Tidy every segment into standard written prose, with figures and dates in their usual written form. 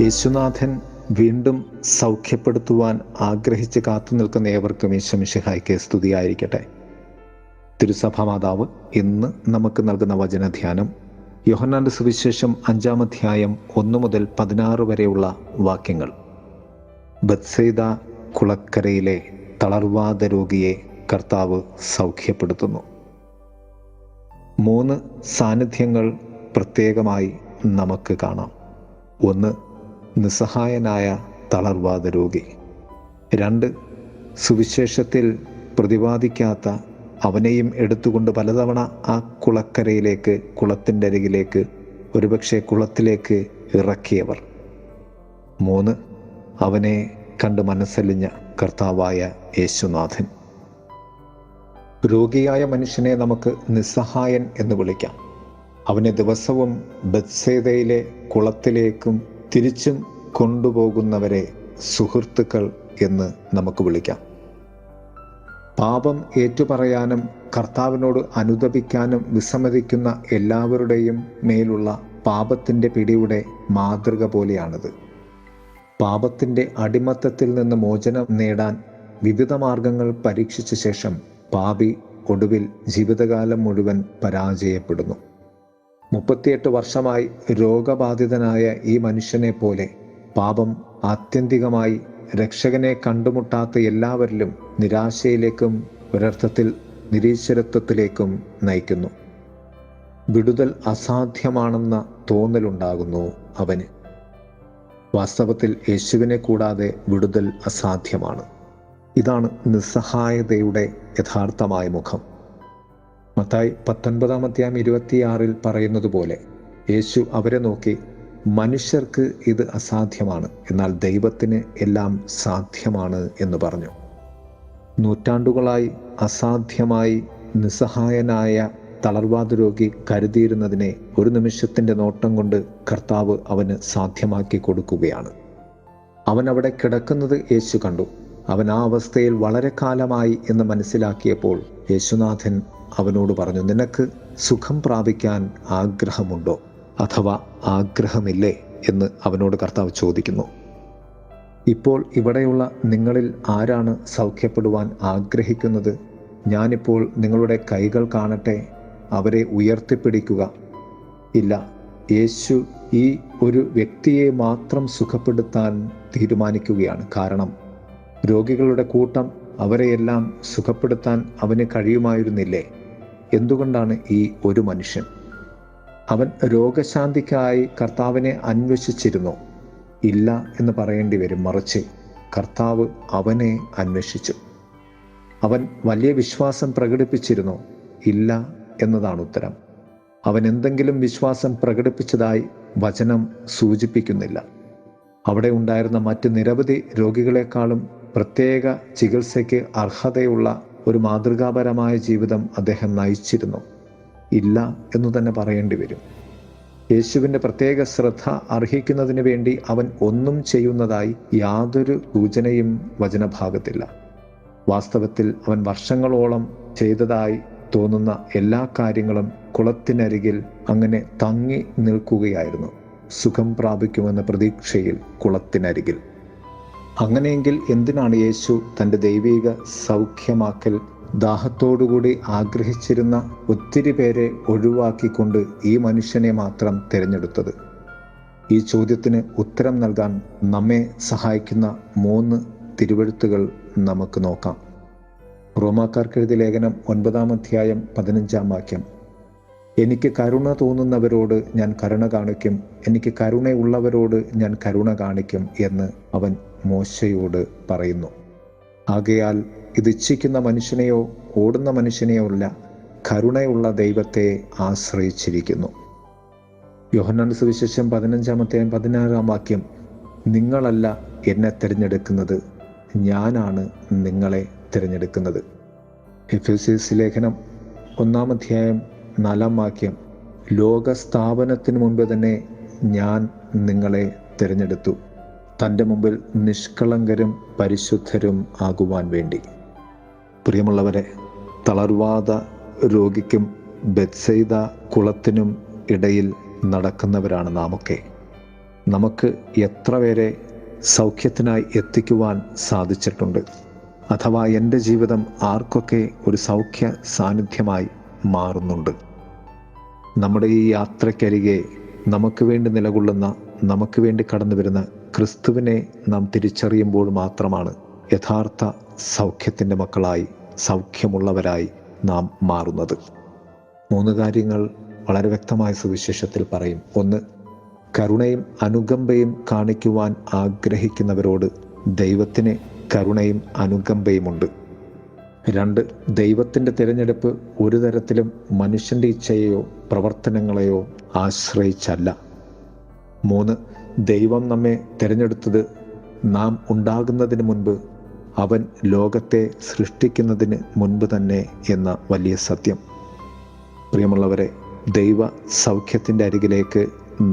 യേശുനാഥൻ വീണ്ടും സൗഖ്യപ്പെടുത്തുവാൻ ആഗ്രഹിച്ച് കാത്തു നിൽക്കുന്ന ഏവർക്കും യേശുമിശിഹായ്ക്ക് സ്തുതിയായിരിക്കട്ടെ. തിരുസഭാ മാതാവ് ഇന്ന് നമുക്ക് നൽകുന്ന വചനധ്യാനം യോഹന്നാന്റെ സുവിശേഷം 5-ാം അധ്യായം 1 മുതൽ 16 വരെയുള്ള വാക്യങ്ങൾ. ബത്സയിദ കുളക്കരയിലെ തളർവാദ രോഗിയെ കർത്താവ് സൗഖ്യപ്പെടുത്തുന്നു. 3 സാന്നിധ്യങ്ങൾ പ്രത്യേകമായി നമുക്ക് കാണാം. 1, നിസ്സഹായനായ തളർവാദ രോഗി. 2, സുവിശേഷത്തിൽ പ്രതിപാദിക്കാത്ത അവനെയും എടുത്തുകൊണ്ട് പലതവണ ആ കുളക്കരയിലേക്ക്, കുളത്തിൻ്റെ അരികിലേക്ക്, ഒരുപക്ഷെ കുളത്തിലേക്ക് ഇറക്കിയവർ. 3, അവനെ കണ്ട് മനസ്സലിഞ്ഞ കർത്താവായ യേശുനാഥൻ. രോഗിയായ മനുഷ്യനെ നമുക്ക് നിസ്സഹായൻ എന്ന് വിളിക്കാം. അവനെ ദിവസവും ബത്സേദയിലെ കുളത്തിലേക്കും തിരിച്ചും കൊണ്ടുപോകുന്നവരെ സുഹൃത്തുക്കൾ എന്ന് നമുക്ക് വിളിക്കാം. പാപം ഏറ്റുപറയാനും കർത്താവിനോട് അനുതപിക്കാനും വിസമ്മതിക്കുന്ന എല്ലാവരുടെയും മേലുള്ള പാപത്തിൻ്റെ പിടിയുടെ മാതൃക പോലെയാണിത്. പാപത്തിൻ്റെ അടിമത്തത്തിൽ നിന്ന് മോചനം നേടാൻ വിവിധ മാർഗങ്ങൾ പരീക്ഷിച്ച ശേഷം പാപി ഒടുവിൽ ജീവിതകാലം മുഴുവൻ പരാജയപ്പെടുന്നു. 38 വർഷമായി രോഗബാധിതനായ ഈ മനുഷ്യനെ പോലെ പാപം ആത്യന്തികമായി രക്ഷകനെ കണ്ടുമുട്ടാത്ത എല്ലാവരിലും നിരാശയിലേക്കും ഒരർത്ഥത്തിൽ നിരീശ്വരത്വത്തിലേക്കും നയിക്കുന്നു. വിടുതൽ അസാധ്യമാണെന്ന തോന്നലുണ്ടാകുന്നു അവന്. വാസ്തവത്തിൽ യേശുവിനെ കൂടാതെ വിടുതൽ അസാധ്യമാണ്. ഇതാണ് നിസ്സഹായതയുടെ യഥാർത്ഥമായ മുഖം. മത്തായി 19-ാം അധ്യായം 26 പറയുന്നത് പോലെ യേശു അവരെ നോക്കി, മനുഷ്യർക്ക് ഇത് അസാധ്യമാണ്, എന്നാൽ ദൈവത്തിന് എല്ലാം സാധ്യമാണ് എന്ന് പറഞ്ഞു. നൂറ്റാണ്ടുകളായി അസാധ്യമായി നിസ്സഹായനായ തളർവാദ രോഗി കരുതിയിരുന്നതിനെ ഒരു നിമിഷത്തിൻ്റെ നോട്ടം കൊണ്ട് കർത്താവ് അവന് സാധ്യമാക്കി കൊടുക്കുകയാണ്. അവൻ അവിടെ കിടക്കുന്നത് യേശു കണ്ടു. അവൻ ആ അവസ്ഥയിൽ വളരെ കാലമായി എന്ന് മനസ്സിലാക്കിയപ്പോൾ യേശുനാഥൻ അവനോട് പറഞ്ഞു, നിനക്ക് സുഖം പ്രാപിക്കാൻ ആഗ്രഹമുണ്ടോ, അഥവാ ആഗ്രഹമില്ലേ എന്ന് അവനോട് കർത്താവ് ചോദിക്കുന്നു. ഇപ്പോൾ ഇവിടെയുള്ള നിങ്ങളിൽ ആരാണ് സൗഖ്യപ്പെടുവാൻ ആഗ്രഹിക്കുന്നത്? ഞാനിപ്പോൾ നിങ്ങളുടെ കൈകൾ കാണട്ടെ, അവരെ ഉയർത്തിപ്പിടിക്കുക. ഇല്ല, യേശു ഈ ഒരു വ്യക്തിയെ മാത്രം സുഖപ്പെടുത്താൻ തീരുമാനിക്കുകയാണ്. കാരണം രോഗികളുടെ കൂട്ടം, അവരെയെല്ലാം സുഖപ്പെടുത്താൻ അവന് കഴിയുമായിരുന്നില്ലേ? എന്തുകൊണ്ടാണ് ഈ ഒരു മനുഷ്യൻ? അവൻ രോഗശാന്തിക്കായി കർത്താവിനെ അന്വേഷിച്ചിരുന്നു? ഇല്ല എന്ന് പറയേണ്ടി വരും. മറിച്ച് കർത്താവ് അവനെ അന്വേഷിച്ചു. അവൻ വലിയ വിശ്വാസം പ്രകടിപ്പിച്ചിരുന്നു? ഇല്ല എന്നതാണ് ഉത്തരം. അവൻ എന്തെങ്കിലും വിശ്വാസം പ്രകടിപ്പിച്ചതായി വചനം സൂചിപ്പിക്കുന്നില്ല. അവിടെ ഉണ്ടായിരുന്ന മറ്റ് നിരവധി രോഗികളെക്കാളും പ്രത്യേക ചികിത്സയ്ക്ക് അർഹതയുള്ള ഒരു മാതൃകാപരമായ ജീവിതം അദ്ദേഹം നയിച്ചിരുന്നു? ഇല്ല എന്നു തന്നെ പറയേണ്ടി വരും. യേശുവിൻ്റെ പ്രത്യേക ശ്രദ്ധ അർഹിക്കുന്നതിന് വേണ്ടി അവൻ ഒന്നും ചെയ്യുന്നതായി യാതൊരു സൂചനയും വചനഭാഗത്തില്ല. വാസ്തവത്തിൽ അവൻ വർഷങ്ങളോളം ചെയ്തതായി തോന്നുന്ന എല്ലാ കാര്യങ്ങളും കുളത്തിനരികിൽ അങ്ങനെ തങ്ങി നിൽക്കുകയായിരുന്നു, സുഖം പ്രാപിക്കുമെന്ന പ്രതീക്ഷയിൽ കുളത്തിനരികിൽ. അങ്ങനെയെങ്കിൽ എന്തിനാണ് യേശു തൻ്റെ ദൈവിക സൗഖ്യമാക്കൽ ദാഹത്തോടുകൂടി ആഗ്രഹിച്ചിരുന്ന ഒത്തിരി പേരെ ഒഴിവാക്കിക്കൊണ്ട് ഈ മനുഷ്യനെ മാത്രം തിരഞ്ഞെടുത്തത്? ഈ ചോദ്യത്തിന് ഉത്തരം നൽകാൻ നമ്മെ സഹായിക്കുന്ന 3 തിരുവെഴുത്തുകൾ നമുക്ക് നോക്കാം. റോമാക്കാർക്കെഴുതിയ ലേഖനം 9-ാം അധ്യായം 15-ാം വാക്യം. എനിക്ക് കരുണ തോന്നുന്നവരോട് ഞാൻ കരുണ കാണിക്കും, എനിക്ക് കരുണയുള്ളവരോട് ഞാൻ കരുണ കാണിക്കും എന്ന് അവൻ മോശയോട് പറയുന്നു. ആകയാൽ ഇത് ഇച്ഛിക്കുന്ന മനുഷ്യനെയോ ഓടുന്ന മനുഷ്യനെയോ അല്ല, കരുണയുള്ള ദൈവത്തെ ആശ്രയിച്ചിരിക്കുന്നു. യോഹന്നാന്റെ സുവിശേഷം 15-ാം അധ്യായം 16-ാം വാക്യം. നിങ്ങളല്ല എന്നെ തിരഞ്ഞെടുക്കുന്നത്, ഞാനാണ് നിങ്ങളെ തിരഞ്ഞെടുക്കുന്നത്. എഫെസ്യസ് ലേഖനം 1-ാം അധ്യായം 4-ാം വാക്യം. ലോകസ്ഥാപനത്തിന് മുൻപ് തന്നെ ഞാൻ നിങ്ങളെ തിരഞ്ഞെടുത്തു, തൻ്റെ മുമ്പിൽ നിഷ്കളങ്കരും പരിശുദ്ധരും ആകുവാൻ വേണ്ടി. പ്രിയമുള്ളവരെ, തളർവാദ രോഗിക്കും ബത്സയിദ കുളത്തിനും ഇടയിൽ നടക്കുന്നവരാണ് നാമൊക്കെ. നമുക്ക് എത്ര പേരെ സൗഖ്യത്തിനായി എത്തിക്കുവാൻ സാധിച്ചിട്ടുണ്ട്? അഥവാ എൻ്റെ ജീവിതം ആർക്കൊക്കെ ഒരു സൗഖ്യ സാന്നിധ്യമായി മാറുന്നുണ്ട്? നമ്മുടെ ഈ യാത്രയ്ക്കരികെ നമുക്ക് വേണ്ടി നിലകൊള്ളുന്ന, നമുക്ക് വേണ്ടി കടന്നു വരുന്ന ക്രിസ്തുവിനെ നാം തിരിച്ചറിയുമ്പോൾ മാത്രമാണ് യഥാർത്ഥ സൗഖ്യത്തിൻ്റെ മക്കളായി, സൗഖ്യമുള്ളവരായി നാം മാറുന്നത്. 3 കാര്യങ്ങൾ വളരെ വ്യക്തമായ സുവിശേഷത്തിൽ പറയും. 1, കരുണയും അനുകമ്പയും കാണിക്കുവാൻ ആഗ്രഹിക്കുന്നവരോട് ദൈവത്തിന് കരുണയും അനുകമ്പയുമുണ്ട്. 2, ദൈവത്തിൻ്റെ തിരഞ്ഞെടുപ്പ് ഒരു തരത്തിലും മനുഷ്യൻ്റെ ഇച്ഛയെയോ പ്രവർത്തനങ്ങളെയോ ആശ്രയിച്ചല്ല. 3, ദൈവം നമ്മെ തിരഞ്ഞെടുത്തത് നാം ഉണ്ടാകുന്നതിന് മുൻപ്, അവൻ ലോകത്തെ സൃഷ്ടിക്കുന്നതിന് മുൻപ് തന്നെ എന്ന വലിയ സത്യം. പ്രിയമുള്ളവരെ, ദൈവ സൗഖ്യത്തിൻ്റെ അരികിലേക്ക്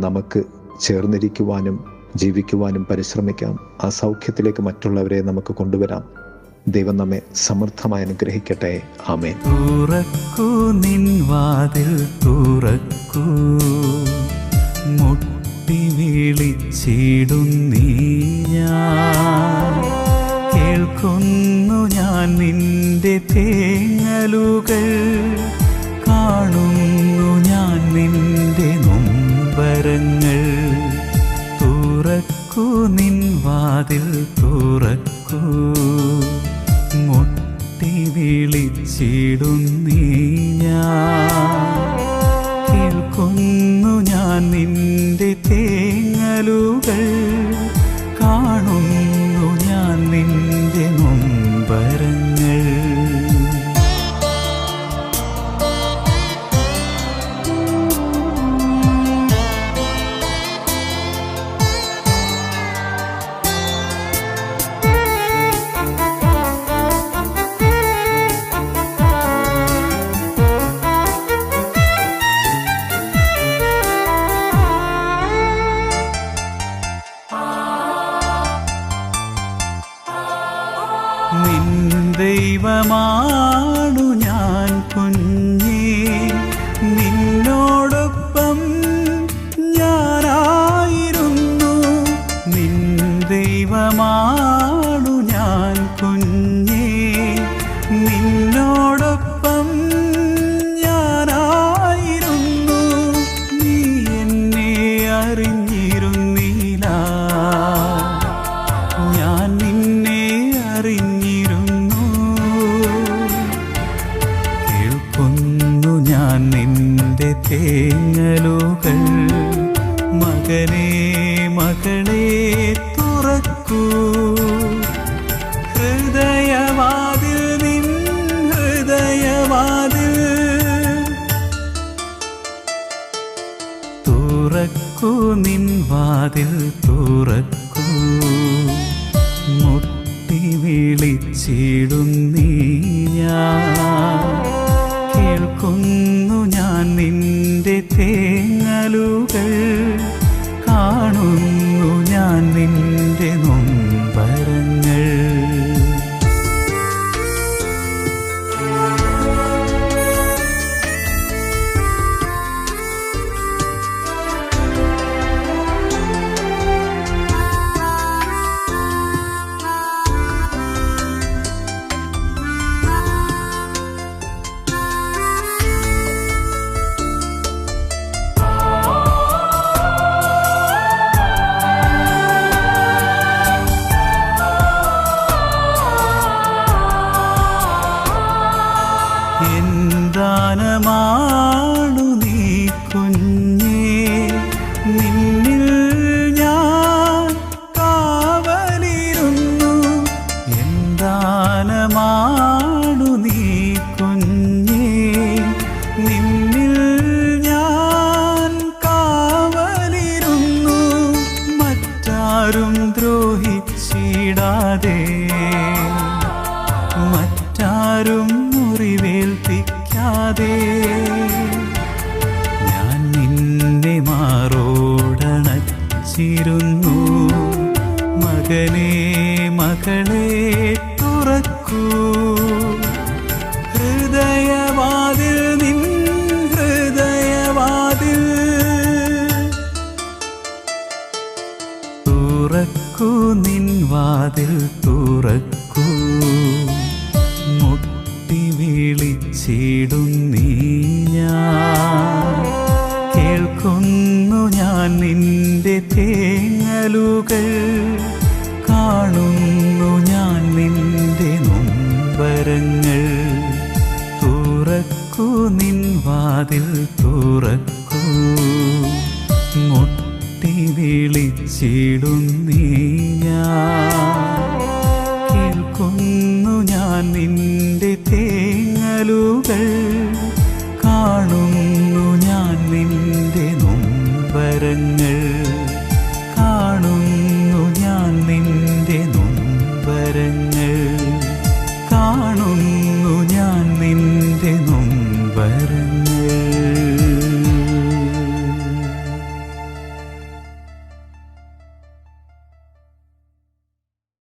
നമുക്ക് ചേർന്നിരിക്കുവാനും ജീവിക്കുവാനും പരിശ്രമിക്കാം. ആ സൗഖ്യത്തിലേക്ക് മറ്റുള്ളവരെ നമുക്ക് കൊണ്ടുവരാം. ദൈവം നമ്മെ സമൃദ്ധമായി അനുഗ്രഹിക്കട്ടെ. ആമേൻ. തുറക്കൂ നിൻ വാതിൽ തുറക്കൂ, മുട്ടി വിളിച്ചിടുന്നീ ഞാൻ. കേൾക്കുന്നു ഞാൻ നിന്റെ തേങ്ങലുകൾ, കാണുന്നു ഞാൻ നിന്റെ നൊമ്പരങ്ങൾ. തുറക്കൂ നിൻ വാതിൽ തുറക്കൂ, മുട്ടി വിളിച്ചിടുന്നീ ഞാൻ. കേൾക്കുന്നു ഞാൻ നിന്റെ തേങ്ങലുകൾ, കാണുന്നു ഞാൻ നിന്റെ നൊമ്പരങ്ങൾ. നിൻ ദൈവമാണു ഞാൻ കുഞ്ഞേ, നിന്നോടൊപ്പം ഞാനായിരുന്നു. നിൻ ദൈവമാണു ഞാൻ കുഞ്ഞേ, നിന്നോടൊപ്പം ഞാനായിരുന്നു. നീ എന്നെ അറിഞ്ഞിരുന്നില്ല, ഞാൻ നിന്നെ അറിഞ്ഞിരുന്നു. കേൾക്കുന്നു ഞാൻ നിന്റെ തേങ്ങലുകൾ, മകനേ മകളേ തുറക്കൂ. ഹൃദയവാതിൽ നിൻ ഹൃദയവാതിൽ തുറക്കൂ, നിൻ വാതിൽ തുറക്കൂ, മുട്ടി വിളിച്ചിടുന്നീ ഞാൻ. കേൾക്കുന്നു ഞാൻ നിന്റെ തേങ്ങലുകൾ, കാണുന്നു ഞാൻ നിന്റെ നൊമ്പരങ്ങൾ. ദാനമാണു നീ കുഞ്ഞേ, നിന്നിൽ ഞാൻ കാവലിരുന്നു. എന്താനമാണു നീ കുഞ്ഞേ, നിന്നിൽ ഞാൻ കാവലിരുന്നു. മറ്റാരും ദ്രോഹിച്ചിടാതെ, മറ്റാരും മുറിവേൽപ്പിക്കാതെ, ഞാൻ നിന്നെ മാറോടണച്ചിരുന്നു. മകനേ മകളേ തുറക്കൂ, ഹൃദയവാതിൽ നിൻ ഹൃദയവാതിൽ. വാതിൽ തുറക്കൂ. മുട്ടി വിളിച്ചിടുന്നീ ഞാൻ, കേൾക്കുന്നു ഞാൻ നിന്റെ തേങ്ങലുകൾ, കാണുന്നു ഞാൻ നിന്റെ നൊമ്പരങ്ങൾ. തുറക്കൂ നിൻ വാതിൽ തുറക്കൂ, മുട്ടി വിളിച്ചിടുന്നീ ഞാൻ, കേൾക്കുന്നു ഞാൻ നിന്റെ തേങ്ങലുകൾ, കാണുന്നു ഞാൻ നിന്റെ നൊമ്പരങ്ങൾ.